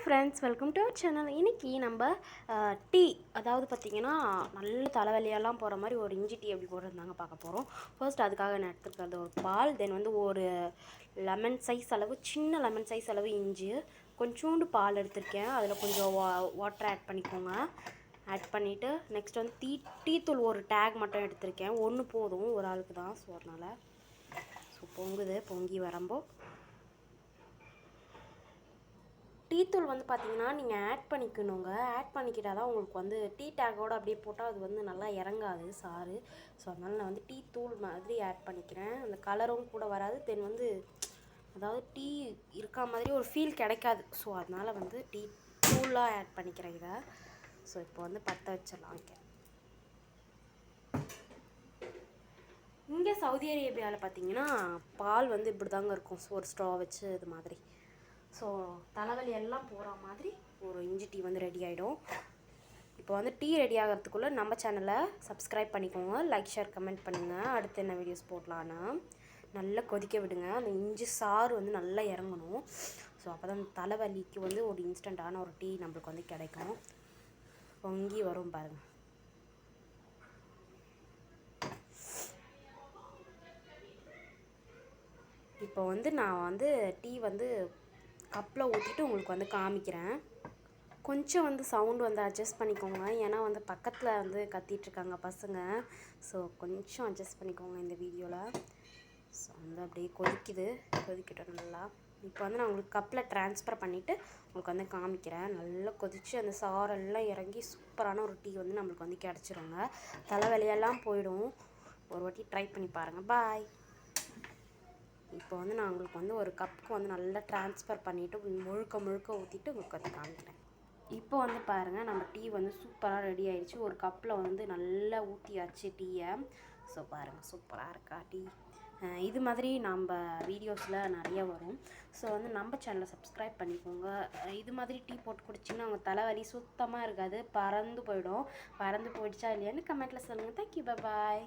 Friends, welcome to our channel. இன்றைக்கி நம்ம tea, அதாவது பார்த்திங்கன்னா நல்ல தலைவலியெல்லாம் போகிற மாதிரி ஒரு இஞ்சி டீ எப்படி போடுறதுனாங்க பார்க்க போகிறோம். ஃபர்ஸ்ட் அதுக்காக நான் எடுத்துக்கிறது ஒரு பால், தென் வந்து ஒரு லெமன் சைஸ் அளவு, சின்ன லெமன் சைஸ் அளவு இஞ்சி, கொஞ்சோண்டு பால் எடுத்திருக்கேன். அதில் கொஞ்சம் வாட்டர் ஆட் பண்ணிக்கோங்க. ஆட் பண்ணிவிட்டு நெக்ஸ்ட் வந்து டீ தூள் ஒரு டேக் மட்டும் எடுத்திருக்கேன். ஒன்று போதும், ஒரு ஆளுக்கு தான். ஸோ அதனால் பொங்கி வரம்போ டீத்தூள் வந்து பார்த்திங்கன்னா நீங்கள் ஆட் பண்ணிக்கணுங்க. ஆட் பண்ணிக்கிட்டால் தான் உங்களுக்கு வந்து டீ டேக்கோடு அப்படியே போட்டால் அது வந்து நல்லா இறங்காது சாறு. ஸோ அதனால் நான் வந்து டீ தூள் மாதிரி ஆட் பண்ணிக்கிறேன். அந்த கலரும் கூட வராது, தென் வந்து அதாவது டீ இருக்கா மாதிரி ஒரு ஃபீல் கிடைக்காது. ஸோ அதனால் வந்து டீ தூளாக ஆட் பண்ணிக்கிறேன் இதை. ஸோ இப்போ வந்து பற்ற வச்சிடலாம். ஓகே, இங்கே சவுதி அரேபியாவில் பார்த்திங்கன்னா பால் வந்து இப்படி தாங்க இருக்கும். ஸோ ஒரு ஸ்ட்ரா வச்சு இது மாதிரி. ஸோ தலைவலி எல்லாம் போகிற மாதிரி ஒரு இஞ்சி டீ வந்து ரெடி ஆகிடும். இப்போ வந்து டீ ரெடி ஆகிறதுக்குள்ளே நம்ம சேனலை சப்ஸ்கிரைப் பண்ணிக்கோங்க, லைக் ஷேர் கமெண்ட் பண்ணுங்கள். அடுத்து என்ன வீடியோஸ் போடலான்னா நல்லா கொதிக்க விடுங்க. அந்த இஞ்சி சாறு வந்து நல்லா இறங்கணும். ஸோ அப்போ தான் தலைவலிக்கு வந்து ஒரு இன்ஸ்டண்ட்டான ஒரு டீ நம்மளுக்கு வந்து கிடைக்கும். பொங்கி வரும் பாருங்கள். இப்போ வந்து நான் வந்து டீ வந்து கப்பில் ஊற்றிட்டு உங்களுக்கு வந்து காமிக்கிறேன். கொஞ்சம் வந்து சவுண்டு வந்து அட்ஜஸ்ட் பண்ணிக்கோங்க, ஏன்னா வந்து பக்கத்தில் வந்து கத்திகிட்ருக்காங்க பசங்க. ஸோ கொஞ்சம் அட்ஜஸ்ட் பண்ணிக்கோங்க இந்த வீடியோவில். ஸோ வந்து அப்படியே கொதிக்கிட்டோம் நல்லா. இப்போ வந்து நான் உங்களுக்கு கப்பில் ட்ரான்ஸ்ஃபர் பண்ணிவிட்டு உங்களுக்கு வந்து காமிக்கிறேன். நல்லா கொதித்து அந்த சாரெல்லாம் இறங்கி சூப்பரான ஒரு டீ வந்து நம்மளுக்கு வந்து கிடச்சிருங்க. தலைவலியெல்லாம் போயிடும். ஒரு வாட்டி ட்ரை பண்ணி பாருங்கள். பாய். இப்போ வந்து நான் உங்களுக்கு வந்து ஒரு கப்புக்கு வந்து நல்லா ட்ரான்ஸ்ஃபர் பண்ணிவிட்டு முழுக்க ஊற்றிட்டு உங்களுக்கு வந்து காமிக்கிறேன். இப்போ வந்து பாருங்கள், நம்ம டீ வந்து சூப்பராக ரெடி ஆகிடுச்சு. ஒரு கப்பில் வந்து நல்லா ஊற்றியாச்சு டீயை. ஸோ பாருங்கள், சூப்பராக இருக்கா டீ. இது மாதிரி நம்ம வீடியோஸில் நிறைய வரும். ஸோ வந்து நம்ம சேனலை சப்ஸ்கிரைப் பண்ணிக்கோங்க. இது மாதிரி டீ போட்டு குடிச்சிங்கன்னா அவங்க தலைவலி சுத்தமாக இருக்காது, பறந்து போயிடுச்சா இல்லையான்னு கமெண்ட்டில் சொல்லுங்கள். தேங்க்யூ, பாய்.